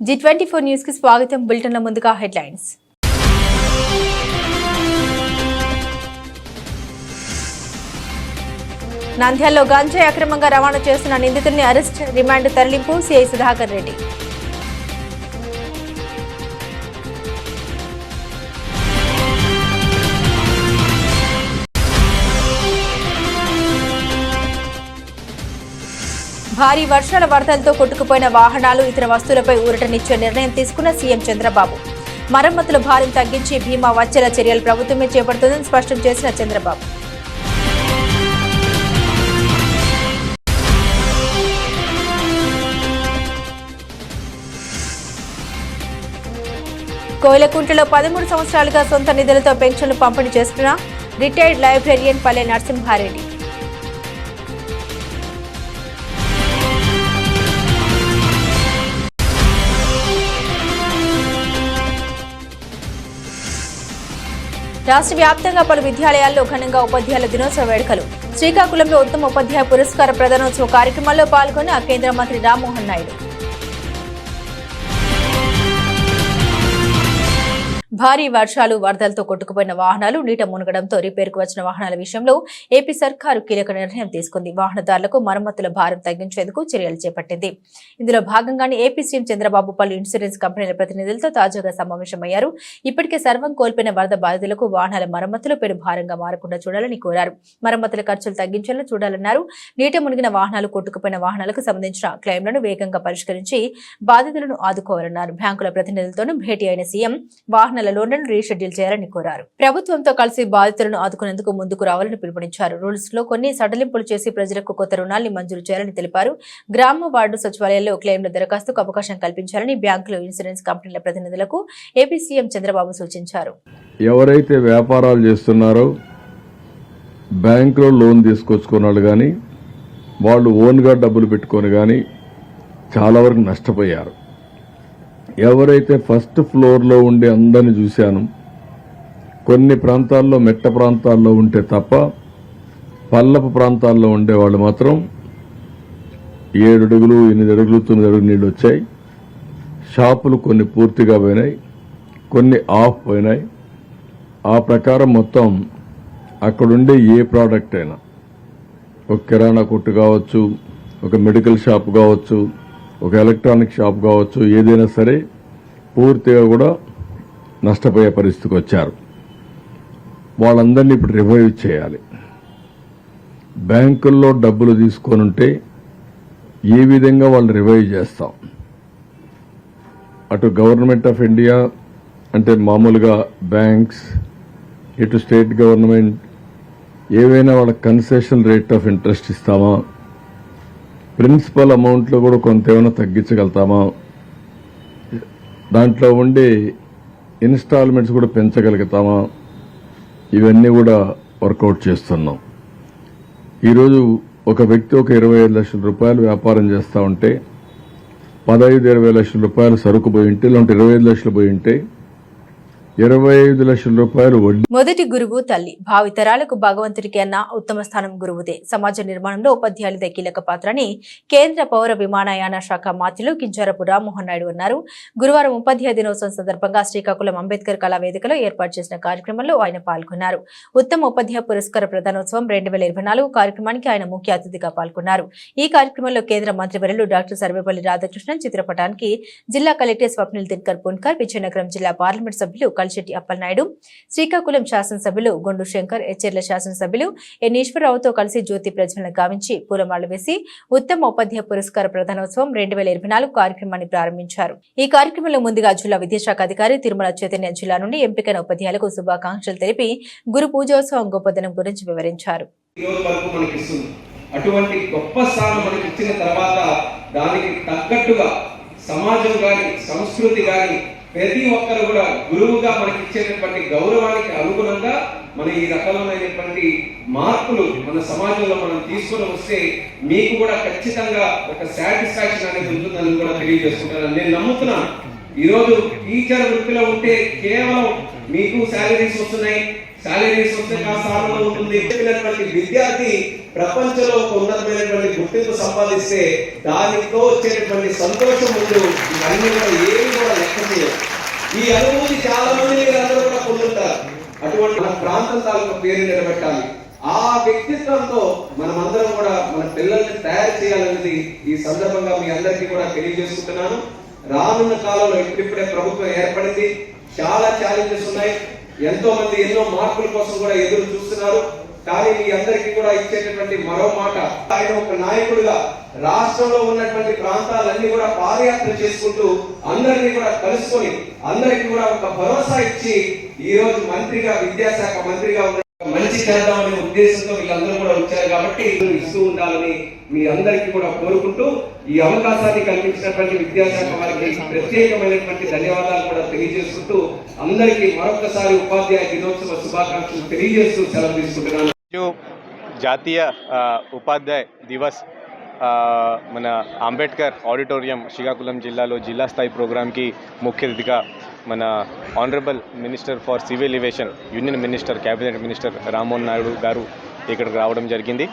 G24 news కి స్వాగతం. బులెటిన్ల ముందుగా హెడ్లైన్స్. నంద్యాలలో గంజాయి అక్రమంగా రవాణా చేస్తున్న నిందితుల్ని అరెస్ట్, రిమాండ్ తరలింపు సిఐ సుధాకర్ రెడ్డి. భారీ వర్షాల వరదలతో కొట్టుకుపోయిన వాహనాలు, ఇతర వస్తువులపై ఊరటనిచ్చే నిర్ణయం తీసుకున్న సీఎం చంద్రబాబు. మరమ్మతుల భారం తగ్గించి బీమా వచ్చేలా చర్యలు ప్రభుత్వమే చేపడుతుందని స్పష్టం చేసిన చంద్రబాబు. కోయిలకుంటలో 13 సంవత్సరాలుగా సొంత నిధులతో పెన్షన్లు పంపిణీ చేస్తున్న రిటైర్డ్ లైబ్రేరియన్ పల్లె నరసింహారెడ్డి. రాష్ట్ర వ్యాప్తంగా పలు విద్యాలయాల్లో ఘనంగా ఉపాధ్యాయుల దినోత్సవ వేడుకలు. శ్రీకాకుళంలో ఉత్తమ ఉపాధ్యాయ పురస్కార ప్రదానోత్సవ కార్యక్రమాల్లో పాల్గొన్న కేంద్ర మంత్రి రామ్మోహన్ నాయుడు. భారీ వర్షాలు, వరదలతో కొట్టుకుపోయిన వాహనాలు, నీట మునగడంతో రిపేరుకు వచ్చిన వాహనాల విషయంలో ఏపీ సర్కారు కీలక నిర్ణయం తీసుకుంది. వాహనదారులకు మరమ్మతుల భారం తగ్గించేందుకు చర్యలు చేపట్టింది. ఇందులో భాగంగానే ఏపీ సీఎం చంద్రబాబు పలు ఇన్సూరెన్స్ కంపెనీల ప్రతినిధులతో తాజాగా సమావేశమయ్యారు. ఇప్పటికే సర్వం కోల్పోయిన వరద బాధితులకు వాహనాల మరమ్మతులు పెను భారంగా మారకుండా చూడాలని కోరారు. మరమ్మతుల ఖర్చులు తగ్గించేలా చూడాలన్నారు. నీట మునిగిన వాహనాలు, కొట్టుకుపోయిన వాహనాలకు సంబంధించిన క్లెయిమ్లను వేగంగా పరిష్కరించి బాధితులను ఆదుకోవాలన్నారు. బ్యాంకుల ప్రతినిధులతోనూ భేటీ అయిన సీఎం వాహనాల లోన్లను రీషెడ్యూల్ చేయాలని కోరారు. ప్రభుత్వంతో కలిసి బాధితులను ఆదుకునేందుకు ముందుకు రావాలని పిలుపునిచ్చారు. రూల్స్ లో కొన్ని సడలింపులు చేసి ప్రజలకు కొత్త రుణాల్ని మంజూరు చేయాలని తెలిపారు. గ్రామ వార్డు సచివాలయాల్లో క్లెయిమ్ల దరఖాస్తుకు అవకాశం కల్పించాలని బ్యాంకులు, ఇన్సూరెన్స్ కంపెనీల ప్రతినిధులకు ఏపీ సీఎం చంద్రబాబు సూచించారు. ఎవరైతే వ్యాపారాలు చేస్తున్నారో బ్యాంకులో లోన్ తీసుకొచ్చుకున్నాడు కానీ వాళ్ళు ఓన్గా డబ్బులు పెట్టుకొని కానీ చాలా వరకు నష్టపోయారు. ఎవరైతే ఫస్ట్ ఫ్లోర్లో ఉండే అందరిని చూశాను, కొన్ని ప్రాంతాల్లో మెట్ట ప్రాంతాల్లో ఉంటే తప్ప పల్లపు ప్రాంతాల్లో ఉండే వాళ్ళు మాత్రం 7 అడుగులు, 8 అడుగులు, 9 అడుగులు నీళ్ళు వచ్చాయి. షాపులు కొన్ని పూర్తిగా పోయినాయి, కొన్ని ఆఫ్ పోయినాయి. ఆ ప్రకారం మొత్తం అక్కడుండే ఏ ప్రోడక్ట్ అయినా, ఒక కిరాణా కొట్టు కావచ్చు, ఒక మెడికల్ షాప్ కావచ్చు, ఒక ఎలక్ట్రానిక్ షాప్ కావచ్చు, ఏదైనా సరే పూర్తిగా కూడా నష్టపోయే పరిస్థితికి వచ్చారు. వాళ్ళందరినీ ఇప్పుడు రివైవ్ చేయాలి. బ్యాంకుల్లో డబ్బులు తీసుకొని ఉంటే ఏ విధంగా వాళ్ళు రివైవ్ చేస్తాం. అటు గవర్నమెంట్ ఆఫ్ ఇండియా అంటే మామూలుగా బ్యాంక్స్, ఇటు స్టేట్ గవర్నమెంట్ ఏవైనా వాళ్ళ కన్సెషన్ రేట్ ఆఫ్ ఇంట్రెస్ట్ ఇస్తామా, ప్రిన్సిపల్ అమౌంట్లో కూడా కొంత ఏమైనా తగ్గించగలుగుతామా, దాంట్లో ఉండే ఇన్స్టాల్మెంట్స్ కూడా పెంచగలుగుతామా, ఇవన్నీ కూడా వర్కౌట్ చేస్తున్నాం. ఈరోజు ఒక వ్యక్తి ఒక 25 లక్షల రూపాయలు వ్యాపారం చేస్తూ ఉంటే 15-20 లక్షల రూపాయలు సరుకు పోయి ఉంటే, లేదంటే 25 లక్షలు పోయి ఉంటే 25 లక్షల రూపాయలు వడ్డీ. మొదటి గురువు తల్లి. భావితరాలకు భగవంతుడికి అన్న ఉత్తమ స్థానం గురువుదే. సమాజ నిర్మాణంలో ఉపాధ్యాయులదే కీలక పాత్రని కేంద్ర పౌర విమానయాన శాఖ మంత్రులు కింజరాపు రామ్మోహన్ నాయుడు అన్నారు. గురువారం ఉపాధ్యాయ దినోత్సవం సందర్భంగా శ్రీకాకుళం అంబేద్కర్ కళా వేదికలో ఏర్పాటు చేసిన కార్యక్రమంలో ఆయన పాల్గొన్నారు. ఉత్తమ ఉపాధ్యాయ పురస్కార ప్రదానోత్సవం 2024 కార్యక్రమానికి ఆయన ముఖ్య అతిథిగా పాల్గొన్నారు. ఈ కార్యక్రమంలో కేంద్ర మంత్రివర్యులు డాక్టర్ సర్వేపల్లి రాధాకృష్ణన్ చిత్రపటానికి జిల్లా కలెక్టర్ స్వప్నిల్ దినకర్ పున్కర్, విజయనగరం జిల్లా పార్లమెంట్ సభ్యులు కలిశెట్టి అప్పలనాయుడు, శ్రీకాకుళం శాసనసభ్యులు గొండు శంకర్, ఎచ్చెర్ల శాసనసభ్యులు ఎన్ ఈశ్వరరావుతో కలిసి జ్యోతి ప్రజ్వలన గావించి పూలమాలలు వేసి ఉత్తమ ఉపాధ్యాయ పురస్కార ప్రదానోత్సవం 2024 కార్యక్రమాన్ని ప్రారంభించారు. ఈ కార్యక్రమంలో ముందుగా జిల్లా విద్యాశాఖ అధికారి తిరుమల చైతన్య జిల్లా నుండి ఎంపికైన ఉపాధ్యాయులకు శుభాకాంక్షలు తెలిపి గురు పూజోత్సవం గొప్పదనం గురించి వివరించారు. అటువంటి గొప్ప స్థానం మనకి ఇచ్చిన తర్వాత దానికి తగ్గట్టుగా సమాజం గాని, సంస్కృతి గాని, ప్రతి ఒక్కరు కూడా గురువుగా మనకి ఇచ్చేటటువంటి గౌరవానికి అనుగుణంగా మన ఈ రకమైనటువంటి మార్పులు మన సమాజంలో మనం తీసుకుని వస్తే మీకు కూడా ఖచ్చితంగా ఒక సాటిస్ఫాక్షన్ అనేది ఉంటుందని కూడా తెలియజేసుకుంటాను. నేను నమ్ముతున్నాను. ఈరోజు టీచర్ వృత్తిలో ఉంటే కేవలం మీకు శాలరీస్ వస్తున్నాయి, సాలరీస్ వస్తే కాస్త ఆనందం ఉంటుంది. చెప్పినటువంటి విద్యార్థి ప్రపంచంలో ఒక ఉన్నతమైనటువంటి గుర్తింపు సంపాదిస్తే దానితో వచ్చేటటువంటి సంతోషం ముందు ఇవన్నీ కూడా ఏమి కూడా లెక్క చేయవు. ఈ అనుభూతి చాలా మంది మీరు అందరూ కూడా పొందుతారు. అటువంటి మన ప్రాంతం తాలూకు పేరు నిలబెట్టాలి. ఆ వ్యక్తిత్వంతో మనమందరం కూడా మన పిల్లల్ని తయారు చేయాలనేది ఈ సందర్భంగా మీ అందరికీ కూడా తెలియజేసుకుంటున్నాను. రానున్న కాలంలో ఇప్పుడిప్పుడే ప్రభుత్వం ఏర్పడింది. చాలా ఛాలెంజెస్ ఉన్నాయి. ఎంతో మంది ఎన్నో మార్పుల కోసం కూడా ఎదురు చూస్తున్నారు. కానీ మీ అందరికీ కూడా ఇచ్చేటటువంటి మరో మాట, ఆయన ఒక నాయకుడిగా రాష్ట్రంలో ఉన్నటువంటి ప్రాంతాలన్నీ కూడా పాదయాత్ర చేసుకుంటూ అందరినీ కూడా కలుసుకొని అందరికీ కూడా ఒక భరోసా ఇచ్చి ఈ రోజు మంత్రిగా, విద్యాశాఖ మంత్రిగా ఉన్న మంచి చేద్దామనే ఉద్దేశంతో వీళ్ళందరూ కూడా వచ్చారు. కాబట్టి ఇస్తూ ఉండాలని మీ అందరికీ కూడా కోరుకుంటూ ఈ అవకాశాన్ని కల్పించినటువంటి విద్యాశాఖ వారికి ప్రత్యేకమైనటువంటి ధన్యవాదాలు కూడా తెలియజేసుకుంటూ అందరికీ మరొకసారి ఉపాధ్యాయ దినోత్సవ శుభాకాంక్షలు తెలియజేస్తూ సెలవు తీసుకుంటున్నాను. జాతీయ ఉపాధ్యాయ దివస్ మన అంబేద్కర్ ఆడిటోరియం శ్రీకాకుళం జిల్లాలో జిల్లా స్థాయి ప్రోగ్రాంకి ముఖ్య అతిథిగా మన honourable minister for civil aviation union minister cabinet minister Rammohan Naidu గారు ఇక్కడికి రావడం జరిగింది.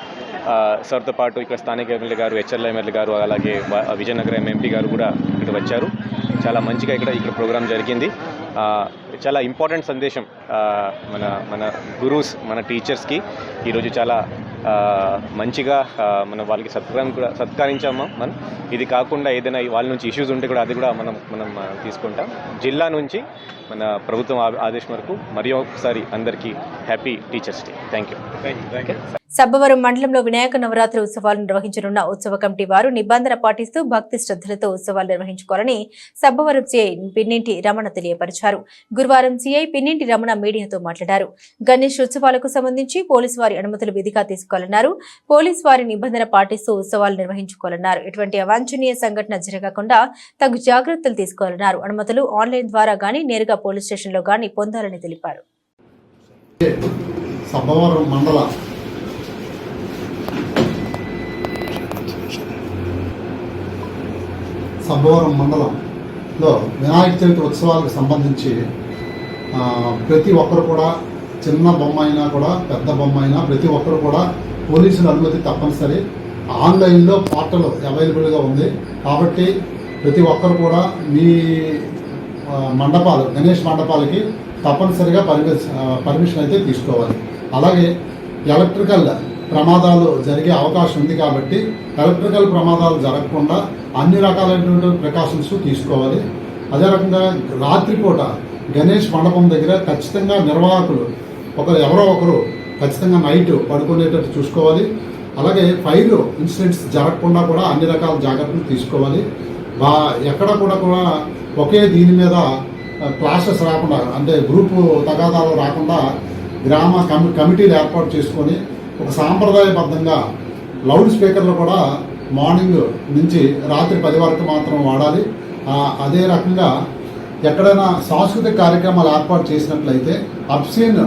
సార్తో పాటు ఇక్కడ స్థానిక ఎమ్మెల్యే గారు, హెచ్ఎల్ ఎమ్మెల్యే గారు, అలాగే విజయనగరం ఎంపీ గారు కూడా ఇక్కడ వచ్చారు. చాలా మంచిగా ఇక్కడ ప్రోగ్రాం జరిగింది. చాలా ఇంపార్టెంట్ సందేశం మన మన గురూస్, మన టీచర్స్కి ఈరోజు చాలా మంచిగా మనం వాళ్ళకి సత్కరించాము. మనం ఇది కాకుండా ఏదైనా వాళ్ళ నుంచి ఇష్యూస్ ఉంటే కూడా అది కూడా మనం తీసుకుంటాం. జిల్లా నుంచి మన ప్రభుత్వం ఆదేశం వరకు మరి ఒకసారి అందరికీ happy teachers day. Thank you. Sabbavaram మండలంలో వినాయక నవరాత్రి ఉత్సవాలు నిర్వహించనున్న ఉత్సవ కమిటీ వారు నిబంధన పాటిస్తూ భక్తి శ్రద్ధలతో ఉత్సవాలు నిర్వహించుకోవాలని సబ్బవరం సిఐ పిన్నింటి రమణ తెలియపరిచారు. గురువారం సిఐ పిన్నింటి రమణ మీడియాతో మాట్లాడారు. గణేష్ ఉత్సవాలకు సంబంధించి పోలీసు వారి అనుమతులు విధిగా తీసుకోవాలన్నారు. పోలీసు వారి నిబంధన పాటిస్తూ ఉత్సవాలు నిర్వహించుకోవాలన్నారు. ఎటువంటి అవాంఛనీయ సంఘటన జరగకుండా తగు జాగ్రత్తలు తీసుకోవాలన్నారు. అనుమతులు ఆన్లైన్ ద్వారా గానీ నేరుగా పోలీస్ స్టేషన్లో గానీ పొందాలని తెలిపారు. సబ్బవరం మండలంలో వినాయక చవితి ఉత్సవాలకు సంబంధించి ప్రతి ఒక్కరు కూడా, చిన్న బొమ్మ అయినా కూడా పెద్ద బొమ్మ అయినా ప్రతి ఒక్కరు కూడా పోలీసుల అనుమతి తప్పనిసరి. ఆన్లైన్లో పోర్టల్ అవైలబుల్గా ఉంది. కాబట్టి ప్రతి ఒక్కరు కూడా మీ మండపాలు, గణేష్ మండపాలకి తప్పనిసరిగా పర్మిషన్ అయితే తీసుకోవాలి. అలాగే ఎలక్ట్రికల్ ప్రమాదాలు జరిగే అవకాశం ఉంది. కాబట్టి ఎలక్ట్రికల్ ప్రమాదాలు జరగకుండా అన్ని రకాలైనటువంటి ప్రికాషన్స్ తీసుకోవాలి. అదే రకంగా రాత్రిపూట గణేష్ మండపం దగ్గర ఖచ్చితంగా నిర్వాహకులు ఎవరో ఒకరు ఖచ్చితంగా నైట్ పడుకునేటట్టు చూసుకోవాలి. అలాగే ఫైర్ ఇన్సిడెంట్స్ జరగకుండా కూడా అన్ని రకాల జాగ్రత్తలు తీసుకోవాలి. ఎక్కడ కూడా ఒకే దీని మీద క్లాషెస్ రాకుండా, అంటే గ్రూపు తగాదాలు రాకుండా గ్రామ కమిటీలు ఏర్పాటు చేసుకొని ఒక సాంప్రదాయబద్ధంగా లౌడ్ స్పీకర్లు కూడా మార్నింగ్ నుంచి రాత్రి 10 వరకు మాత్రం వాడాలి. అదే రకంగా ఎక్కడైనా సాంస్కృతిక కార్యక్రమాలు ఏర్పాటు చేసినట్లయితే అబ్సీన్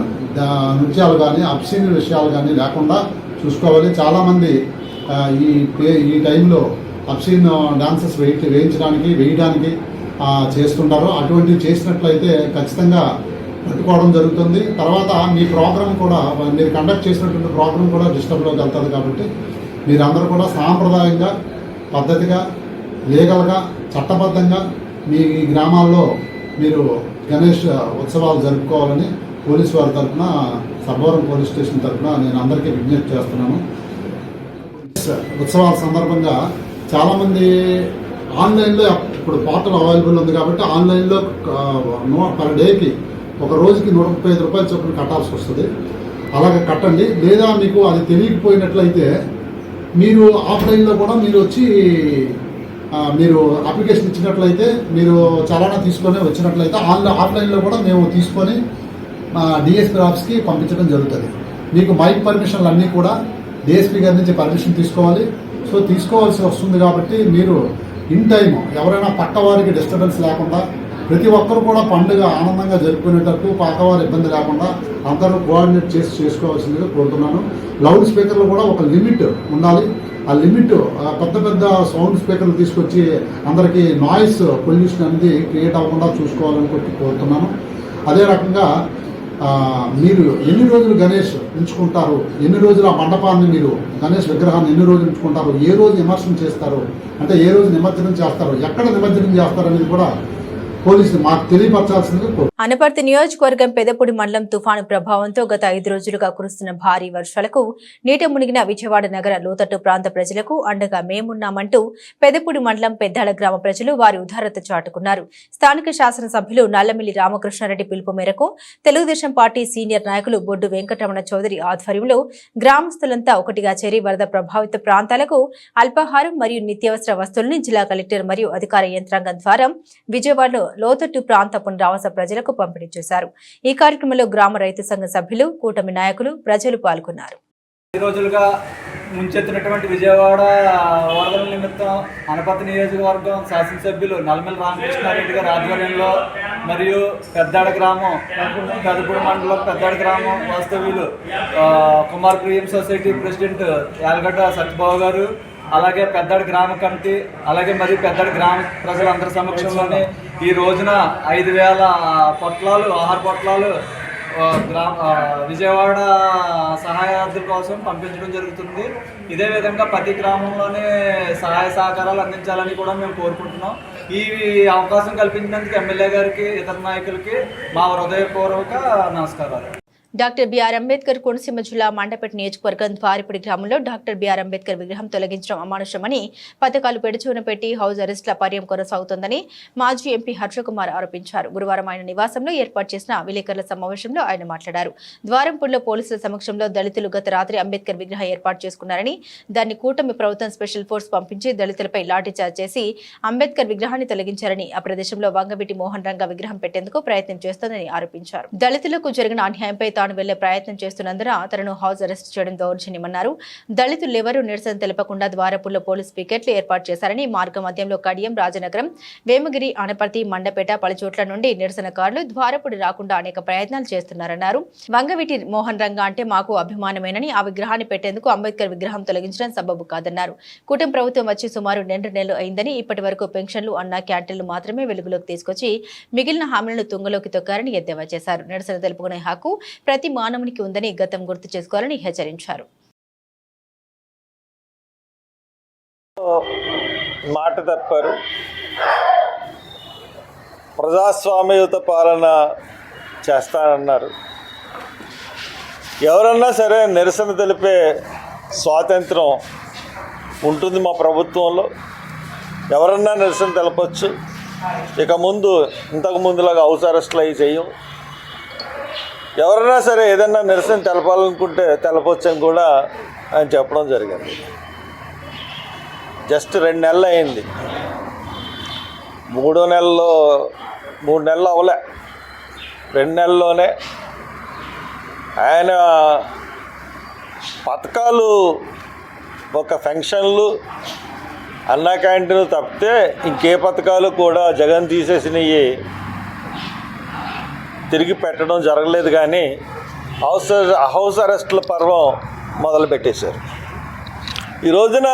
నృత్యాలు కానీ అబ్సీన్ విషయాలు కానీ లేకుండా చూసుకోవాలి. చాలామంది ఈ టైంలో అబ్సీన్ డాన్సెస్ వేయడానికి చేస్తుంటారు. అటువంటివి చేసినట్లయితే ఖచ్చితంగా పట్టుకోవడం జరుగుతుంది. తర్వాత మీ ప్రోగ్రామ్ కూడా, మీరు కండక్ట్ చేసినటువంటి ప్రోగ్రామ్ కూడా డిస్టర్బ్లోకి వెళ్తుంది. కాబట్టి మీరందరూ కూడా సాంప్రదాయంగా, పద్ధతిగా, లీగల్గా, చట్టబద్ధంగా మీ గ్రామాల్లో మీరు గణేష్ ఉత్సవాలు జరుపుకోవాలని పోలీసు వారి తరఫున, సబ్బవరం పోలీస్ స్టేషన్ తరఫున నేను అందరికీ విజ్ఞప్తి చేస్తున్నాను. ఉత్సవాల సందర్భంగా చాలామంది ఆన్లైన్లో, ఇప్పుడు పోర్టల్ అవైలబుల్ ఉంది కాబట్టి ఆన్లైన్లో పర్ డేకి ఒక రోజుకి 135 రూపాయల చొప్పున కట్టాల్సి వస్తుంది. అలాగే కట్టండి. లేదా మీకు అది తెలియకపోయినట్లయితే మీరు ఆఫ్లైన్లో కూడా మీరు వచ్చి మీరు అప్లికేషన్ ఇచ్చినట్లయితే, మీరు చలానా తీసుకొని వచ్చినట్లయితే ఆఫ్లైన్లో కూడా మేము తీసుకొని డిఎస్పీ ఆఫీస్కి పంపించడం జరుగుతుంది. మీకు మైక్ పర్మిషన్లు అన్నీ కూడా డిఎస్పీ గారి నుంచి పర్మిషన్ తీసుకోవాలి. సో తీసుకోవాల్సి వస్తుంది. కాబట్టి మీరు ఇన్ టైము ఎవరైనా పక్కవారికి డిస్టర్బెన్స్ లేకుండా ప్రతి ఒక్కరు కూడా పండుగ ఆనందంగా జరుపుకునేటట్టు, పక్కవారి ఇబ్బంది లేకుండా అందరూ కోఆర్డినేట్ చేసుకోవాల్సిందిగా కోరుతున్నాను. లౌడ్ స్పీకర్లు కూడా ఒక లిమిట్ ఉండాలి. ఆ లిమిట్ పెద్ద సౌండ్ స్పీకర్లు తీసుకొచ్చి అందరికీ నాయిస్ పొల్యూషన్ అనేది క్రియేట్ అవ్వకుండా చూసుకోవాలని కోరుతున్నాను. అదే రకంగా మీరు ఎన్ని రోజులు గణేష్ ఉంచుకుంటారు, ఎన్ని రోజులు ఆ మండపాన్ని మీరు గణేష్ విగ్రహాన్ని ఎన్ని రోజులు ఉంచుకుంటారు, ఏ రోజు నిమజ్జనం చేస్తారు, అంటే ఏ రోజు నిమజ్జనం చేస్తారు, ఎక్కడ నిమజ్జనం చేస్తారు అనేది కూడా పోలీసులు మాకు తెలియపరచాల్సిందిగా. అనపర్తి నియోజకవర్గం పెదపూడి మండలం తుఫాను ప్రభావంతో గత 5 రోజులుగా కురుస్తున్న భారీ వర్షాలకు నీట మునిగిన విజయవాడ నగర లోతట్టు ప్రాంత ప్రజలకు అండగా మేమున్నామంటూ పెదపూడి మండలం పెద్దాడ గ్రామ ప్రజలు వారి ఉదారత చాటుకున్నారు. స్థానిక శాసనసభ్యులు నల్లమిల్లి రామకృష్ణారెడ్డి పిలుపు మేరకు తెలుగుదేశం పార్టీ సీనియర్ నాయకులు బొడ్డు వెంకటరమణ చౌదరి ఆధ్వర్యంలో గ్రామస్తులంతా ఒకటిగా చేరి వరద ప్రభావిత ప్రాంతాలకు అల్పాహారం మరియు నిత్యావసర వస్తువులను జిల్లా కలెక్టర్ మరియు అధికార యంత్రాంగం ద్వారా విజయవాడలో లోతట్టు ప్రాంత పునరావాస ప్రజలకు పంపిణీ చేశారు. ఈ కార్యక్రమంలో గ్రామ రైతు సంఘ సభ్యులు, కూటమి నాయకులు, ప్రజలు పాల్గొన్నారు. ఈ రోజులుగా ముంచెత్తినటువంటి విజయవాడ వరదల నిమిత్తం అనపర్తి నియోజకవర్గం శాసనసభ్యులు నల్లమిల్లి రామకృష్ణారెడ్డి గారి ఆధ్వర్యంలో మరియు పెద్దాడ గ్రామం పెదపూడి మండలం పెద్దాడ గ్రామం వాస్తవ్యులు కుమార్ ప్రియం సొసైటీ ప్రెసిడెంట్ యాలగడ్డ సత్యబాబు గారు, అలాగే పెద్దాడ గ్రామ కమిటీ, అలాగే మరియు పెద్దాడ గ్రామ ప్రజలందరి సమక్షంలోనే ఈ రోజున 5,000 పొట్లాలు ఆహార పొట్లాలు విజయవాడ సహాయార్థుల కోసం పంపించడం జరుగుతుంది. ఇదే విధంగా ప్రతి గ్రామంలోనే సహాయ సహకారాలు అందించాలని కూడా మేము కోరుకుంటున్నాం. ఈ అవకాశం కల్పించినందుకు ఎమ్మెల్యే గారికి, ఇతర నాయకులకి మా హృదయపూర్వక నమస్కారాలు. డాక్టర్ బిఆర్ అంబేద్కర్ కోనసీమ జిల్లా మండపేట నియోజకవర్గం ద్వారిపూడి గ్రామంలో డాక్టర్ బిఆర్ అంబేద్కర్ విగ్రహం తొలగించడం అమానుషమని, పథకాలు పెడుచూన పెట్టి హౌస్ అరెస్టుల పర్యం కొనసాగుతోందని మాజీ ఎంపీ హర్షకుమార్ ఆరోపించారు. గురువారం ఆయన నివాసంలో ఏర్పాటు చేసిన విలేకరుల సమావేశంలో ఆయన మాట్లాడారు. ద్వారంపూడిలో పోలీసుల సమక్షంలో దళితులు గత రాత్రి అంబేద్కర్ విగ్రహం ఏర్పాటు చేసుకున్నారని, దాన్ని కూటమి ప్రభుత్వం స్పెషల్ ఫోర్స్ పంపించి దళితులపై లాఠీచార్జ్ చేసి అంబేద్కర్ విగ్రహాన్ని తొలగించారని, ఆ ప్రదేశంలో వంగవీటి మోహన్ రంగ విగ్రహం పెట్టేందుకు ప్రయత్నం చేస్తోందని ఆరోపించారు. దళితులకు జరిగిన అన్యాయంపై తాను వెళ్లే ప్రయత్నం చేస్తున్నందున తనను హౌస్ అరెస్ట్ చేయడం దౌర్జన్యమన్నారు. దళితులెవరూ నిరసన తెలపకుండా ద్వారపూర్లో పోలీస్ పికెట్లు ఏర్పాటు చేశారని, మార్గ మధ్యంలో కడియం, రాజనగరం, వేమగిరి, ఆనపర్తి, మండపేట పలుచోట్ల నుండి నిరసనకారులు ద్వారపూడి రాకుండా అనేక ప్రయత్నాలు చేస్తున్నారన్నారు. వంగవీటి మోహన్ రంగ అంటే మాకు అభిమానమేనని, ఆ విగ్రహాన్ని పెట్టేందుకు అంబేద్కర్ విగ్రహం తొలగించడం సబబు కాదన్నారు. కూటమి ప్రభుత్వం వచ్చి సుమారు 2 నెలలు అయిందని, ఇప్పటి వరకు పెన్షన్లు, అన్న క్యాంటీన్లు మాత్రమే వెలుగులోకి తీసుకొచ్చి మిగిలిన హామీలను తుంగలోకి తొక్కారని ఎద్దేవా చేశారు. నిరసన తెలుపుకునే హక్కు ప్రతి మానవునికి ఉందని గతం గుర్తు చేసుకోవాలని హెచ్చరించారు. మాట తప్పారు. ప్రజాస్వామ్యయుత పాలన చేస్తానన్నారు. ఎవరన్నా సరే నిరసన తెలిపే స్వాతంత్రం ఉంటుంది మా ప్రభుత్వంలో. ఎవరన్నా నిరసన తెలపచ్చు. ఇక ముందు ఇంతకు ముందులాగా హౌస్ అరెస్టులు అవి చేయం. ఎవరైనా సరే ఏదన్నా నిరసన తెలపాలనుకుంటే తెలపొచ్చని కూడా ఆయన చెప్పడం జరిగింది. జస్ట్ 2 నెలలు అయింది. 3 నెలలు అవలే. 2 నెలల్లోనే ఆయన పథకాలు, ఒక పెన్షన్లు, అన్న క్యాంటీన్లు తప్పితే ఇంకే పథకాలు కూడా జగన్ తీసేసినవి తిరిగి పెట్టడం జరగలేదు. కానీ హౌస్ అరెస్టుల పర్వం మొదలుపెట్టేశారు. ఈ రోజున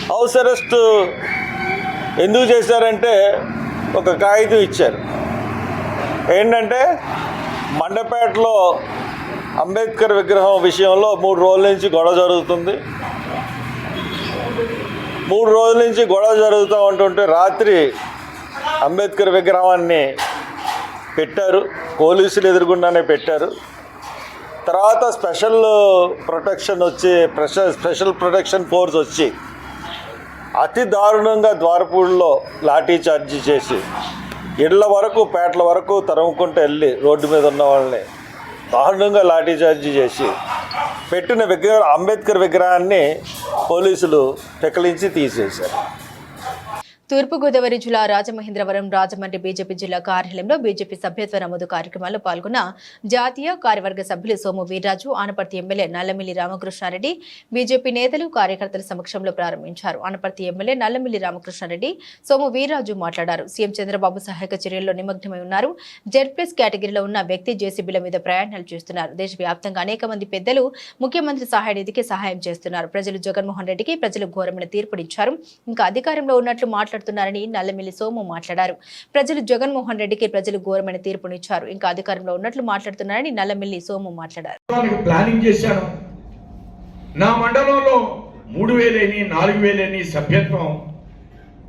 హౌస్ అరెస్టు ఎందుకు చేశారంటే ఒక కాగితం ఇచ్చారు. ఏంటంటే మండపేటలో అంబేద్కర్ విగ్రహం విషయంలో 3 రోజుల నుంచి గొడవ జరుగుతుంది. 3 రోజుల నుంచి గొడవ జరుగుతూ ఉంటుంటే రాత్రి అంబేద్కర్ విగ్రహాన్ని పెట్టారు. పోలీసులు ఎదురుగుండానే పెట్టారు. తర్వాత స్పెషల్ ప్రొటెక్షన్ ఫోర్స్ వచ్చి అతి దారుణంగా ద్వారపూడిలో లాఠీ చార్జీ చేసి ఇళ్ల వరకు, పేటల వరకు తరుముకుంటూ వెళ్ళి రోడ్డు మీద ఉన్న వాళ్ళని దారుణంగా లాఠీ చార్జీ చేసి పెట్టిన అంబేద్కర్ విగ్రహాన్ని పోలీసులు పెకలించి తీసేశారు. తూర్పుగోదావరి జిల్లా రాజమహేంద్రవరం రాజమండ్రి బీజేపీ జిల్లా కార్యాలయంలో బీజేపీ సభ్యత్వ నమోదు కార్యక్రమాల్లో పాల్గొన్న జాతీయ కార్యవర్గ సభ్యులు సోము వీర్రాజు, ఆనపర్తి ఎమ్మెల్యే నల్లమిల్లి రామకృష్ణారెడ్డి బీజేపీ నేతలు, కార్యకర్తల సమక్షంలో ప్రారంభించారు. ఆనపర్తి ఎమ్మెల్యే నల్లమిల్లి రామకృష్ణారెడ్డి, సోము వీర్రాజు మాట్లాడారు. సీఎం చంద్రబాబు సహాయక చర్యల్లో నిమగ్నమై ఉన్నారు. జెడ్+ కేటగిరీలో ఉన్న వ్యక్తి జేసీబీల మీద ప్రయాణాలు చేస్తున్నారు. దేశవ్యాప్తంగా అనేక మంది పెద్దలు ముఖ్యమంత్రి సహాయ నిధికి సహాయం చేస్తున్నారు. ప్రజలు జగన్మోహన్ రెడ్డికి ప్రజలు ఘోరమైన తీర్పునిచ్చారు. ఇంకా అధికారంలో ఉన్నట్లు మాట్లాడుతున్నారని నల్లమిల్లి సోము మాట్లాడారు. ప్రజలు జగన్మోహన్ రెడ్డికి ప్రజలు ఘోరమైన తీర్పునిచ్చారు, ఇంకా అధికారంలో ఉన్నట్లు మాట్లాడుతున్నారని నల్లమిల్లి సోము మాట్లాడారు. ప్లానింగ్ చేశాను. నా మండలంలో 3,000 4,000 సభ్యత్వం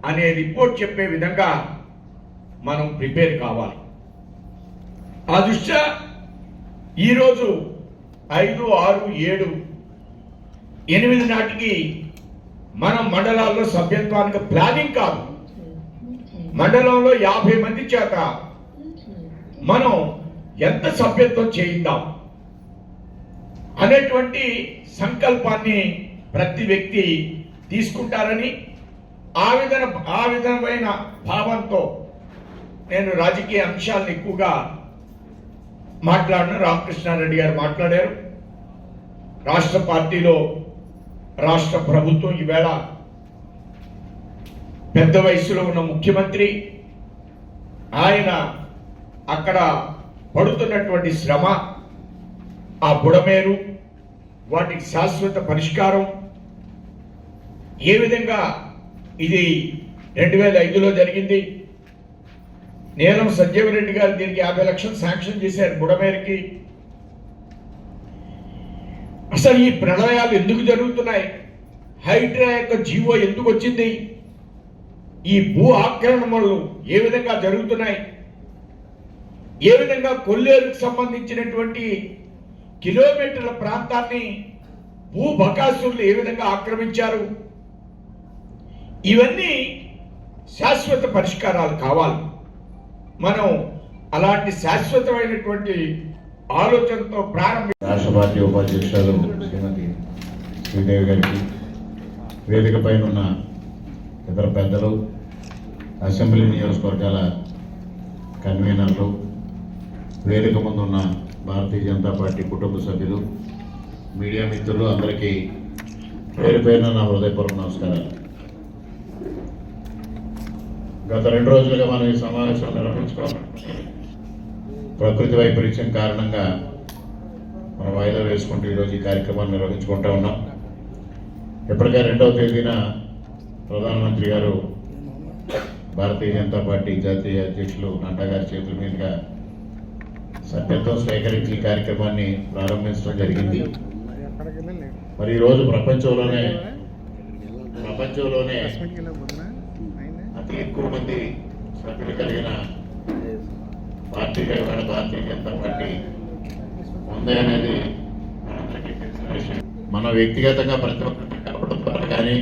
అనే రిపోర్ట్ చెప్పే విధంగా మనం ప్రిపేర్ కావాలి. ఆ దృష్ట్యా ఈరోజు 5, 6, 7, 8 నాటికి మనం మండలాల్లో సభ్యత్వానికి ప్లానింగ్ కాదు, మండలంలో 50 మంది చేత మనం ఎంత సభ్యత్వం చేయిద్దాం అనేటువంటి సంకల్పాన్ని ప్రతి వ్యక్తి తీసుకుంటారని ఆ విధమైన భావంతో నేను రాజకీయ అంశాలను ఎక్కువగా మాట్లాడిన రామకృష్ణారెడ్డి గారు మాట్లాడారు. రాష్ట్ర పార్టీలో రాష్ట్ర ప్రభుత్వం ఈవేళ పెద్ద వయసులో ఉన్న ముఖ్యమంత్రి, ఆయన అక్కడ పడుతున్నటువంటి శ్రమ, ఆ బుడమేరు, వాటికి శాశ్వత పరిష్కారం ఏ విధంగా, ఇది 2005లో జరిగింది. నీలం సంజీవరెడ్డి గారు దీనికి 50 లక్షలు శాంక్షన్ చేశారు బుడమేరుకి. అసలు ఈ ప్రళయాలు ఎందుకు జరుగుతున్నాయి? హైడ్రా యొక్క జీవో ఎందుకు వచ్చింది? ఈ భూ ఆక్రమణలు ఏ విధంగా జరుగుతున్నాయి? ఏ విధంగా కొల్లేరుకు సంబంధించినటువంటి కిలోమీటర్ల ప్రాంతాన్ని భూ బకాసురులు ఏ విధంగా ఆక్రమించారు? ఇవన్నీ శాశ్వత పరిష్కారాలు కావాలి. మనం అలాంటి శాశ్వతమైనటువంటి ఆలోచనతో రాష్ట్ర పార్టీ ఉపాధ్యక్షురాలు శ్రీమతి శ్రీదేవి గారికి, వేదిక పైన ఉన్న ఇతర పెద్దలు, అసెంబ్లీ నియోజకవర్గాల కన్వీనర్లు, వేదిక ముందున్న భారతీయ జనతా పార్టీ కుటుంబ సభ్యులు, మీడియా మిత్రులు అందరికీ పేరు పేరున నా హృదయపూర్వక నమస్కారాలు. గత 2 రోజులుగా మనం ఈ సమావేశం నిర్వహించుకోవాలి. ప్రకృతి వైపరీత్యం కారణంగా మనం వాయిదా వేసుకుంటూ ఈరోజు ఈ కార్యక్రమాన్ని నిర్వహించుకుంటూ ఉన్నాం. ఇప్పటికే 2వ తేదీన ప్రధానమంత్రి గారు భారతీయ జనతా పార్టీ జాతీయ అధ్యక్షులు నడ్డా గారి చేతుల మీదుగా సభ్యత్వం స్వీకరించి ఈ కార్యక్రమాన్ని ప్రారంభించడం జరిగింది. మరి ఈరోజు ప్రపంచంలోనే అతి ఎక్కువ మంది సభ్యులు కలిగిన పార్టీగా ఇవాళ భారతీయ జనతా పార్టీ ఉంది అనేది మనందరికీ తెలిసిన విషయం. మన వ్యక్తిగతంగా ప్రతి ఒక్కరికి కలపడం ద్వారా కానీ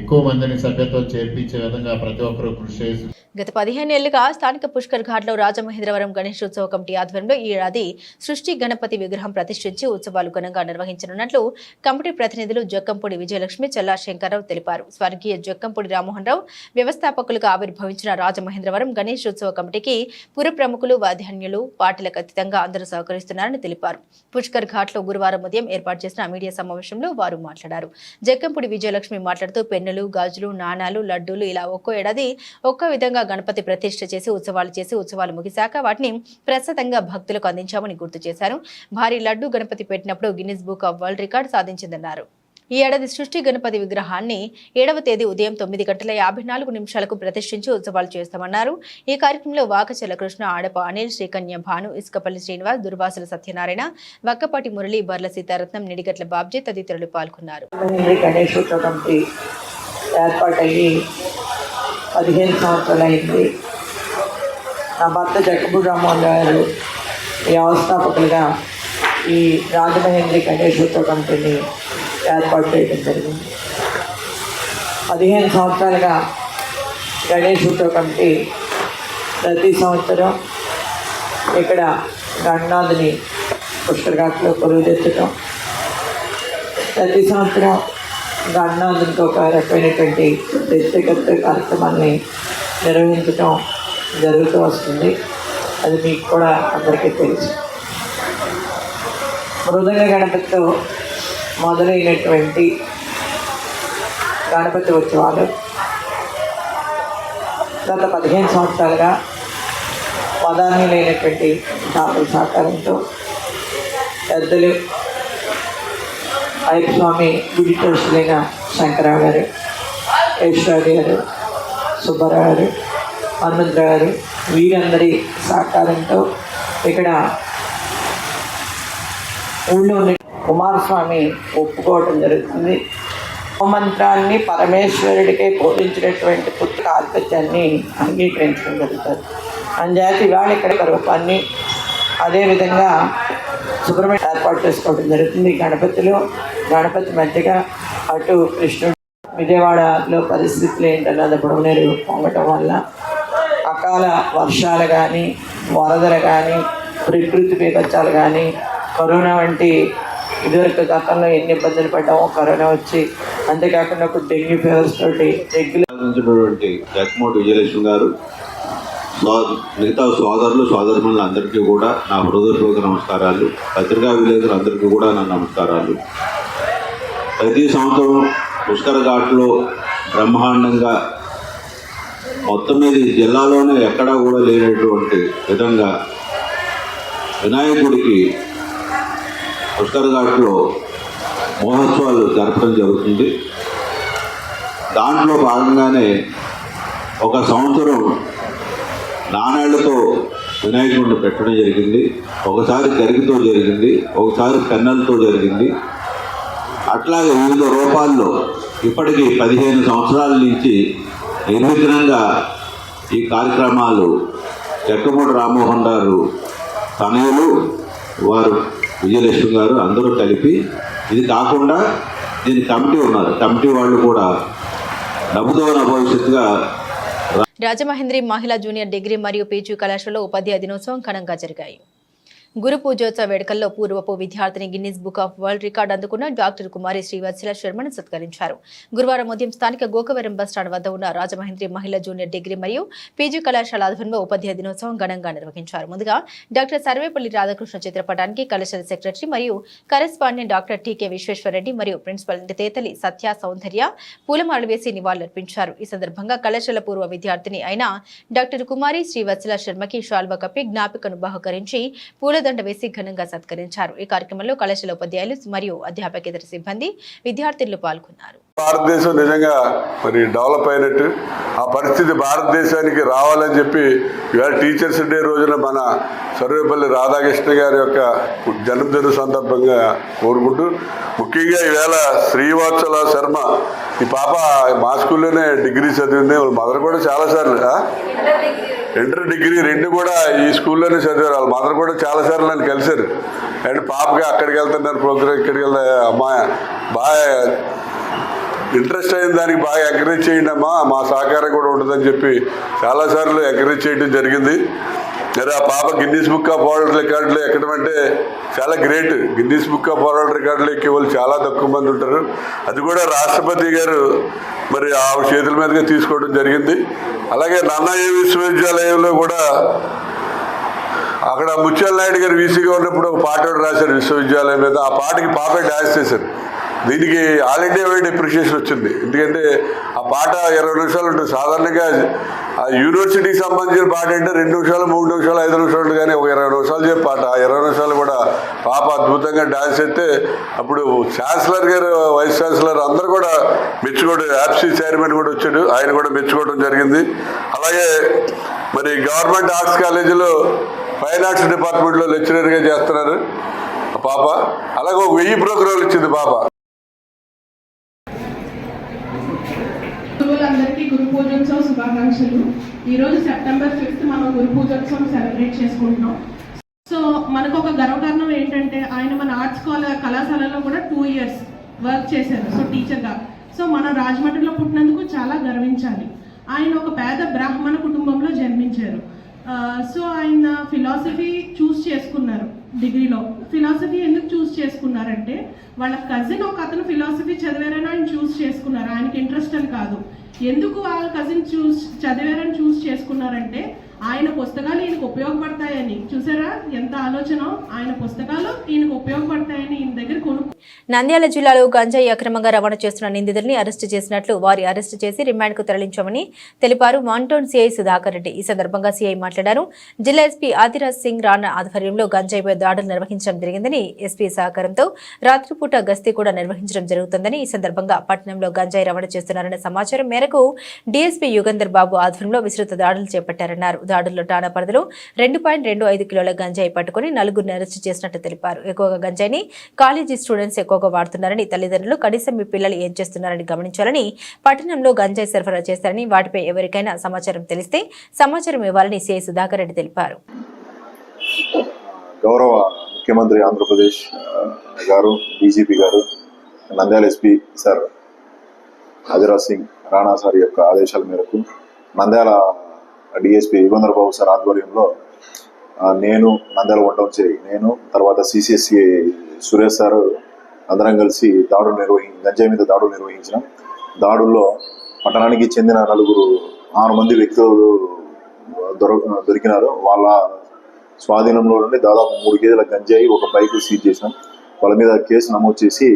ఎక్కువ మందిని సభ్యత్వం చేర్పించే విధంగా ప్రతి ఒక్కరూ కృషి చేసి గత 15 ఏళ్లుగా స్థానిక పుష్కర్ ఘాట్లో రాజమహేంద్రవరం గణేశోత్సవ కమిటీ ఆధ్వర్యంలో ఈ ఏడాది సృష్టి గణపతి విగ్రహం ప్రతిష్ఠించి ఉత్సవాలు ఘనంగా నిర్వహించనున్నట్లు కమిటీ ప్రతినిధులు జక్కంపూడి విజయలక్ష్మి, చల్లా శంకర్రావు తెలిపారు. స్వర్గీయ జక్కంపూడి రామ్మోహన్ రావు వ్యవస్థాపకులుగా ఆవిర్భవించిన రాజమహేంద్రవరం గణేశోత్సవ కమిటీకి పుర ప్రముఖులు, వాద్యాన్యులు, పార్టీలకు అతీతంగా అందరూ సహకరిస్తున్నారని తెలిపారు. పుష్కర్ ఘాట్లో గురువారం ఉదయం ఏర్పాటు చేసిన మీడియా సమావేశంలో వారు మాట్లాడారు. జక్కంపూడి విజయలక్ష్మి మాట్లాడుతూ పెన్నులు, గాజులు, నాణాలు, లడ్డూలు ఇలా ఒక్కో ఏడాది ఒక్కో విధంగా గణపతి ప్రతిష్ఠ చేసి ఉత్సవాలు ముగిశాక వాటిని ప్రసాదంగా భక్తులకు అందించామని గుర్తు చేశారు. భారీ లడ్డు గణపతి పెట్టినప్పుడు Guinness book of world record సాధించిందన్నారు. ఈ ఏడాది సృష్టి గణపతి విగ్రహాన్ని 7వ తేదీ ఉదయం 9:54 ప్రతిష్ఠించి ఉత్సవాలు చేస్తామన్నారు. ఈ కార్యక్రమంలో వాకచల కృష్ణ, ఆడప అనిల్, శ్రీకన్య భాను, ఇసుకపల్లి శ్రీనివాస్, దుర్వాసుల సత్యనారాయణ, వక్కపాటి మురళి, బర్ల సీతారత్నం, నిడిగట్ల బాబ్జీ తదితరులు పాల్గొన్నారు. 15 సంవత్సరాలైంది. నా భర్త జక్కపూడి రామ్మోహన్ గారు వ్యవస్థాపకులుగా ఈ రాజమహేంద్రి గణేశోత్సవ కమిటీని ఏర్పాటు చేయడం జరిగింది. 15 సంవత్సరాలుగా గణేశోత్సవ కమిటీ ప్రతి సంవత్సరం ఇక్కడ గణనాథుని పుష్కరఘాట్లో కొలువుదెత్తడం, ప్రతి సంవత్సరం గణనాథునికి ఒక రకమైనటువంటి ప్రత్యేకత కార్యక్రమాన్ని నిర్వహించడం జరుగుతూ వస్తుంది. అది మీకు కూడా అందరికీ తెలుసు. మృదంగ గణపతితో మొదలైనటువంటి గణపతి ఉత్సవాలు గత 15 సంవత్సరాలుగా ప్రధానమైనటువంటి దాతల సహకారంతో పెద్దలు అయ్యప్ప స్వామి గుడి ట్రస్టులైన శంకరరావు గారు, యశ్వరావు గారు, సుబ్బారావు గారు, హనుమంతరావు గారు, వీరందరి సహకారంతో ఇక్కడ ఊళ్ళో ఉన్న కుమారస్వామి ఒప్పుకోవడం జరుగుతుంది. మంత్రాన్ని పరమేశ్వరుడికే బోధించినటువంటి పుత్ర ఆధిపత్యాన్ని అంగీకరించడం జరుగుతుంది. అంచేత ఇవాళ ఇక్కడ రూపాన్ని అదేవిధంగా సుబ్రహ్మణ్యం ఏర్పాటు చేసుకోవడం జరుగుతుంది. గణపతి మధ్యగా అటు కృష్ణుడు విజయవాడలో పరిస్థితులు ఏంటన్నది బుడమనేరు పొంగటం వల్ల అకాల వర్షాలు కానీ, వరదలు కానీ, ప్రకృతి విపత్యాలు కానీ, కరోనా వంటి ఇదివరకు గతంలో ఎన్ని ఇబ్బందులు పడ్డామో కరోనా వచ్చి, అంతేకాకుండా ఇప్పుడు డెంగ్యూ ఫీవర్స్ తోటి రెగ్యులర్ జగన్మోహన్ విజయలక్ష్మి గారు, మిగతా సోదరులు సోదరులు అందరికీ కూడా నా హృదయపూర్వక నమస్కారాలు. పత్రికా విలేకరులు అందరికీ కూడా నా నమస్కారాలు. ప్రతి సంవత్సరం పుష్కర ఘాట్లో బ్రహ్మాండంగా మొత్తం మీద జిల్లాలోనే ఎక్కడా కూడా లేనటువంటి విధంగా వినాయకుడికి పుష్కర ఘాట్లో మహోత్సవాలు జరపడం జరుగుతుంది. దాంట్లో భాగంగానే ఒక సంవత్సరం నాణేళ్లతో వినాయకుడిని పెట్టడం జరిగింది. ఒకసారి గరికతో జరిగింది, ఒకసారి పెన్నలతో జరిగింది. అట్లాగే వివిధ రూపాల్లో ఇప్పటికీ 15 సంవత్సరాల నుంచి నిర్విఘ్నంగా ఈ కార్యక్రమాలు జక్కమూడి రామ్మోహన్ గారు తనయులు, వారు విజయలక్ష్మి గారు అందరూ కలిపి, ఇది కాకుండా దీని కమిటీ ఉన్నారు, కమిటీ వాళ్ళు కూడా డబ్బుతో భవిష్యత్తుగా రాజమహేంద్రి మహిళా జూనియర్ డిగ్రీ మరియు పీజీ కళాశాలలో ఉపాధ్యాయ దినోత్సవం ఘనంగా జరిగాయి. గురు పూజోత్సవ వేడుకల్లో పూర్వపు విద్యార్థిని Guinness book of world record అందుకున్న డాక్టర్ కుమారి శ్రీవత్సల శర్మను సత్కరించారు. గురువారం ఉదయం స్థానిక గోకవరం బస్టాండ్ వద్ద ఉన్న రాజమహేంద్రి మహిళా జూనియర్ డిగ్రీ మరియు పీజీ కళాశాల ఆధ్వర్యంలో ఉపాధ్యాయ దినోత్సవం ఘనంగా నిర్వహించారు. ముందుగా డాక్టర్ సర్వేపల్లి రాధాకృష్ణ చిత్రపటానికి కళాశాల సెక్రటరీ మరియు కరెస్పాండెంట్ డాక్టర్ టీకే విశ్వేశ్వరరెడ్డి మరియు ప్రిన్సిపల్ తేతలి సత్య సౌందర్య పూలమాలలు వేసి నివాళులర్పించారు. ఈ సందర్భంగా కళాశాల పూర్వ విద్యార్థిని అయిన డాక్టర్ కుమారి శ్రీవత్సల శర్మకి శాల్వా కప్పి జ్ఞాపికను బహుకరించి పూలదండ వేసి ఘనంగా సత్కరించారు. ఈ కార్యక్రమంలో కళాశాల ఉపాధ్యాయులు మరియు అధ్యాపకేతర సిబ్బంది, విద్యార్థులు పాల్గొన్నారు. భారతదేశం నిజంగా మరి డెవలప్ అయినట్టు ఆ పరిస్థితి భారతదేశానికి రావాలని చెప్పి ఇవాళ టీచర్స్ డే రోజున మన సర్వేపల్లి రాధాకృష్ణ గారి యొక్క జన్మదిన సందర్భంగా కోరుకుంటూ, ముఖ్యంగా ఈవేళ శ్రీవత్సల శర్మ ఈ పాప మా స్కూల్లోనే డిగ్రీ చదివింది. వాళ్ళ మదర్ కూడా చాలాసార్లు ఇంటర్ డిగ్రీ 2 కూడా ఈ స్కూల్లోనే చదివారు. వాళ్ళ మదర్ కూడా చాలాసార్లు నన్ను కలిశారు. అండ్ పాపకి అక్కడికి వెళ్తున్నారు ప్రోగ్రామ్, ఇక్కడికి వెళ్తే అమ్మాయి బాగా ఇంట్రెస్ట్ అయిన దానికి బాగా ఎంకరేజ్ చేయండి అమ్మా, మా సహకారం కూడా ఉంటుందని చెప్పి చాలాసార్లు ఎంకరేజ్ చేయడం జరిగింది. మరి ఆ పాప గిన్నీస్ బుక్ ఆఫ్ వరల్డ్ రికార్డులు ఎక్కడం అంటే చాలా great. Guinness book of world రికార్డులు ఎక్కే వాళ్ళు చాలా తక్కువ మంది ఉంటారు. అది కూడా రాష్ట్రపతి గారు మరి ఆ చేతుల మీదుగా తీసుకోవడం జరిగింది. అలాగే నన్నయ్య విశ్వవిద్యాలయంలో కూడా అక్కడ ముత్యాల నాయుడు గారు వీసీగా ఉన్నప్పుడు ఒక పాట రాశారు విశ్వవిద్యాలయం మీద. ఆ పాటకి పాపే డాన్స్ చేశారు. దీనికి ఆల్ ఇండియా వైడ్ అప్రిషియేషన్ వచ్చింది. ఎందుకంటే ఆ పాట 20 నిమిషాలు ఉంటుంది. సాధారణంగా ఆ యూనివర్సిటీకి సంబంధించిన పాట అంటే 2 నిమిషాలు, 3 నిమిషాలు, 5 నిమిషాలు కానీ ఒక 20 నిమిషాలు చెప్పే పాట. ఆ 20 నిమిషాలు కూడా పాప అద్భుతంగా డాన్స్ అయితే అప్పుడు ఛాన్సలర్ గారు, వైస్ ఛాన్సలర్ అందరూ కూడా మెచ్చుకోవడం, యాప్సీ చైర్మన్ కూడా వచ్చాడు, ఆయన కూడా మెచ్చుకోవడం జరిగింది. అలాగే మరి గవర్నమెంట్ ఆర్ట్స్ కాలేజీలో ఫైన్ ఆర్ట్స్ డిపార్ట్మెంట్లో లెక్చరర్గా చేస్తున్నారు పాప. అలాగే 1000 ప్రోగ్రాంలు ఇచ్చింది పాప. అందరికీ గురు పూజోత్సవ శుభాకాంక్షలు. ఈరోజు సెప్టెంబర్ 5th మనం గురు పూజోత్సవం సెలబ్రేట్ చేసుకుంటున్నాం. సో మనకు ఒక గర్వకారణం ఏంటంటే ఆయన మన ఆర్ట్స్ కళాశాలలో కూడా 2 years వర్క్ చేశారు, సో టీచర్గా. సో మనం రాజమండ్రిలో పుట్టినందుకు చాలా గర్వించాలి. ఆయన ఒక పేద బ్రాహ్మణ కుటుంబంలో జన్మించారు. సో ఆయన ఫిలాసఫీ చూస్ చేసుకున్నారు. డిగ్రీలో ఫిలాసఫీ ఎందుకు చూస్ చేసుకున్నారంటే వాళ్ళ కజిన్ ఒక అతను ఫిలాసఫీ చదివారని ఆయన చూస్ చేసుకున్నారు. ఆయనకి ఇంట్రెస్ట్ అని కాదు. ఎందుకు వాళ్ళ కజిన్ చదివారని చూస్ చేసుకున్నారంటే ఆయన పుస్తకాలు ఈయనకు ఉపయోగపడతాయని. చూసారా ఎంత ఆలోచన, ఆయన పుస్తకాలు ఈయనకు ఉపయోగపడతాయని ఈయన దగ్గర కొనుక్కు. నంద్యాల జిల్లాలో గంజాయి అక్రమంగా రవాణా చేస్తున్న నిందితుల్ని అరెస్టు చేసినట్లు, వారి అరెస్టు చేసి రిమాండ్కు తరలించామని తెలిపారు మాంటోన్ సీఐ సుధాకర్ రెడ్డి. ఈ సందర్భంగా సీఐ మాట్లాడారు. జిల్లా ఎస్పీ ఆదిరాజ్ సింగ్ రాణా ఆధ్వర్యంలో గంజాయిపై దాడులు నిర్వహించడం జరిగిందని, ఎస్పీ సహకారంతో రాత్రిపూట గస్తీ కూడా నిర్వహించడం జరుగుతుందని, ఈ సందర్భంగా పట్టణంలో గంజాయి రవాణా చేస్తున్నారన్న సమాచారం మేరకు డీఎస్పీ యుగంధర్ బాబు ఆధ్వర్యంలో విస్తృత దాడులు చేపట్టారన్నారు. దాడుల్లో ఠాణా పరిధిలో 2.25 కిలోల గంజాయి పట్టుకుని 4గురిని అరెస్టు చేసినట్టు తెలిపారు. ఎక్కువగా గంజాయిని కాలేజీ స్టూడెంట్స్ ఎక్కువగా వాడుతున్నారని, తల్లిదండ్రులు కనీసం మీ పిల్లలు ఏం చేస్తున్నారని గమనించాలని, పట్టణంలో గంజాయి సరఫరా చేస్తారని, వాటిపై ఎవరికైనా సమాచారం తెలిస్తే సమాచారం ఇవ్వాలని సిఐ సుధాకర్ రెడ్డి తెలిపారు. గౌరవ ముఖ్యమంత్రి ఆంధ్రప్రదేశ్ గారు, డీజీపీ గారు, Nandyal SP sir Adiraj Singh Rana sir యొక్క ఆదేశాల మేరకు నంద్యాల డిఎస్పీ యుగంధర్ బాబు సార్ ఆధ్వర్యంలో నేను నంద్యాల వంటవంచేరి, నేను తర్వాత సిసిఎస్సి సురేష్ సార్ అందరం కలిసి గంజాయి మీద దాడులు నిర్వహించినాం. దాడుల్లో పట్టణానికి చెందిన 6 మంది వ్యక్తులు దొరికినారు. వాళ్ళ స్వాధీనంలో నుండి దాదాపు 3 కేజీల గంజాయి, ఒక బైక్ సీజ్ చేసినాం. వాళ్ళ మీద కేసు నమోదు చేసి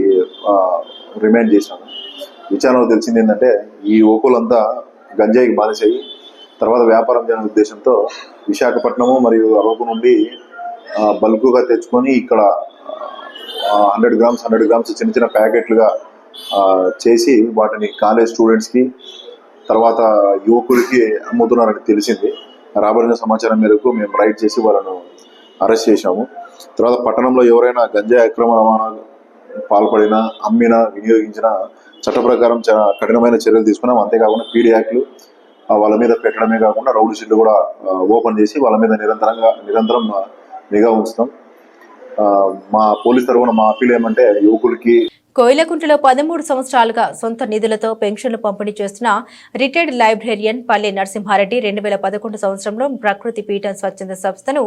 రిమాండ్ చేసినాము. విచారణలో తెలిసింది ఏంటంటే, ఈ ఓకులంతా గంజాయికి బానిసయ్యి తర్వాత వ్యాపారం చేయడం ఉద్దేశంతో విశాఖపట్నము మరియు అరకు నుండి బల్క్గా తెచ్చుకొని ఇక్కడ 100 గ్రామ్స్ చిన్న చిన్న ప్యాకెట్లుగా చేసి వాటిని కాలేజ్ స్టూడెంట్స్కి తర్వాత యువకులకి అమ్ముతున్నారని తెలిసింది. రాబడిన సమాచారం మేరకు మేము రైడ్ చేసి వాళ్ళను అరెస్ట్ చేశాము. తర్వాత పట్టణంలో ఎవరైనా గంజాయి అక్రమ రవాణా పాల్పడినా, అమ్మినా, వినియోగించినా చట్ట ప్రకారం కఠినమైన చర్యలు తీసుకున్నాం. అంతేకాకుండా పీడీ యాక్ట్లు వాళ్ళ మీద పెట్టడమే కాకుండా రౌడీ షీట్లు కూడా ఓపెన్ చేసి వాళ్ళ మీద నిరంతరం నిఘా ఉంచుతాం. మా పోలీస్ తరఫున మా అప్పీల్ ఏమంటే, యువకులకి కోయిలకుంటలో 13 సంవత్సరాలుగా సొంత నిధులతో పెన్షన్లు పంపిణీ చేస్తున్న రిటైర్డ్ లైబ్రేరియన్ పల్లె నరసింహారెడ్డి 2011 సంవత్సరంలో ప్రకృతి పీఠం స్వచ్ఛంద సంస్థను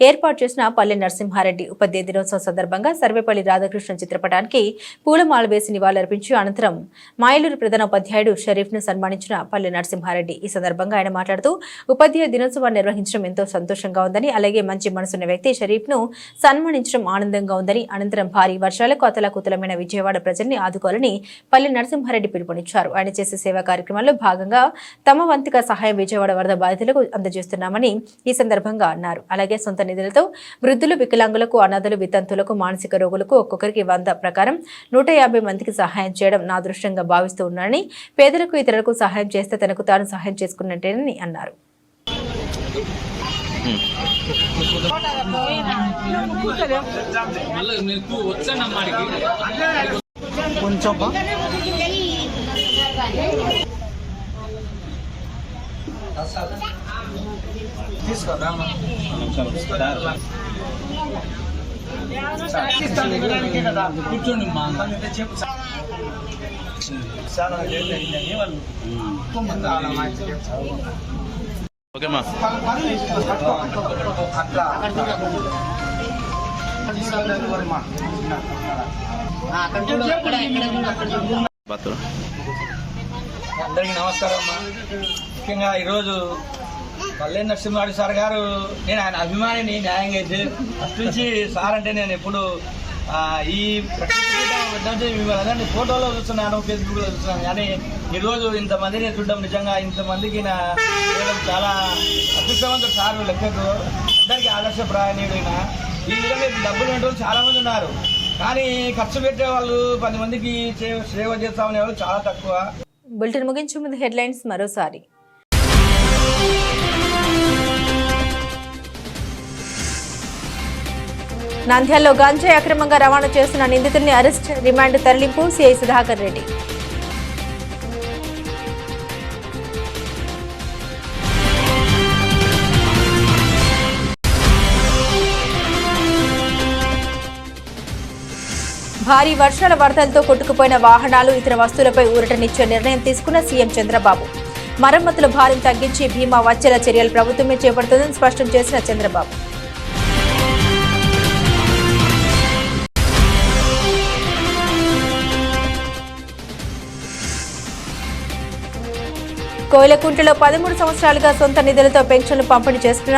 ఏర్పాటు చేసిన పల్లె నరసింహారెడ్డి ఉపాధ్యాయ దినోత్సవం సందర్భంగా సర్వేపల్లి రాధాకృష్ణ చిత్రపటానికి పూలమాల వేసి నివాళులర్పించి అనంతరం మాయలూరు ప్రధాన ఉపాధ్యాయుడు షరీఫ్ను సన్మానించిన పల్లె నరసింహారెడ్డి. ఈ సందర్భంగా ఆయన మాట్లాడుతూ, ఉపాధ్యాయ దినోత్సవాన్ని నిర్వహించడం ఎంతో సంతోషంగా ఉందని, అలాగే మంచి మనసున్న వ్యక్తి షరీఫ్ను సన్మానించడం ఆనందంగా ఉందని, అనంతరం భారీ వర్షాలకు అతలాకుతలమైన విజయవాడ ప్రజల్ని ఆదుకోవాలని పల్లె నరసింహారెడ్డి పిలుపునిచ్చారు. ఆయన చేసే సేవా కార్యక్రమాల్లో భాగంగా తమ వంతుగా సహాయం విజయవాడ వరద బాధితులకు అందజేస్తున్నామని ఈ సందర్భంగా అన్నారు. అలాగే సొంత నిధులతో వృద్ధులు, వికలాంగులకు, అనాథులు, వితంతులకు, మానసిక రోగులకు ఒక్కొక్కరికి 100 ప్రకారం 150 మందికి సహాయం చేయడం నా అదృష్టంగా భావిస్తూ ఉన్నానని, పేదలకు, ఇతరులకు సహాయం చేస్తే తనకు తాను సహాయం చేసుకున్నట్టేనని అన్నారు. కొంచెం కూర్చోండి మా చెప్పు. ఓకేమా అందరికీ నమస్కారం అమ్మా. ముఖ్యంగా ఈరోజు పల్లె నరసింహారెడ్డి సార్ గారు, నేను ఆయన అభిమానిని న్యాయంగా అయితే ఫస్ట్ నుంచి సార్ అంటే నేను ఎప్పుడు ఈ ప్రకృతి ఫోటోలో చూస్తున్నాను, ఫేస్బుక్లో చూస్తున్నాను, కానీ ఈరోజు ఇంతమందిని చూడడం నిజంగా ఇంతమందికి నా చాలా అదృష్టవంతుడు సార్. లెక్కకు అందరికీ ఆదర్శప్రాయణీయుడైన ఈ విధంగా డబ్బులు పెట్టే వాళ్ళు చాలా మంది ఉన్నారు, కానీ ఖర్చు పెట్టే వాళ్ళు 10 మందికి సేవ చేస్తామనే వాళ్ళు చాలా తక్కువ. బులెటిన్ ముగించే ముందు హెడ్లైన్స్ మరోసారి. నంద్యాలలో గంజాయి అక్రమంగా రవాణా చేస్తున్న నిందితుల్ని అరెస్ట్, రిమాండ్ తరలింపు, సిఐ సుధాకర్ రెడ్డి. భారీ వర్షాల వరదలతో కొట్టుకుపోయిన వాహనాలు, ఇతర వస్తువులపై ఊరటనిచ్చే నిర్ణయం తీసుకున్న సీఎం చంద్రబాబు. మరమ్మతుల భారం తగ్గించి బీమా వచ్చేలా చర్యలు ప్రభుత్వమే చేపడుతుందని స్పష్టం చేసిన చంద్రబాబు. కోయిలకుంటలో 13 సంవత్సరాలుగా సొంత నిధులతో పెన్షన్లు పంపిణీ చేస్తున్న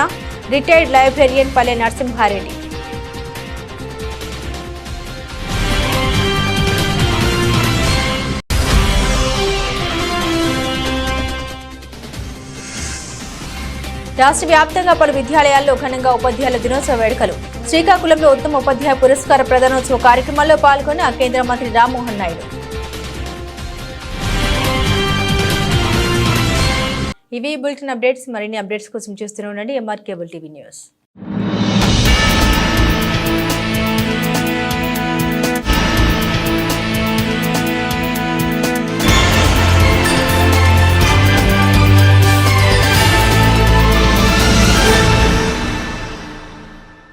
రిటైర్డ్ లైబ్రేరియన్ పల్లె నరసింహారెడ్డి. రాష్ట్ర వ్యాప్తంగా పలు విద్యాలయాల్లో ఘనంగా ఉపాధ్యాయుల దినోత్సవ వేడుకలు. శ్రీకాకుళంలో ఉత్తమ ఉపాధ్యాయ పురస్కార ప్రదానోత్సవ కార్యక్రమాల్లో పాల్గొన్న కేంద్ర మంత్రి రామ్మోహన్ నాయుడు. ఇవి బులెటిన్ అప్డేట్స్. మరిన్ని అప్డేట్స్ కోసం చూస్తూనే ఉండండి MR కేబుల్ టీవీ న్యూస్.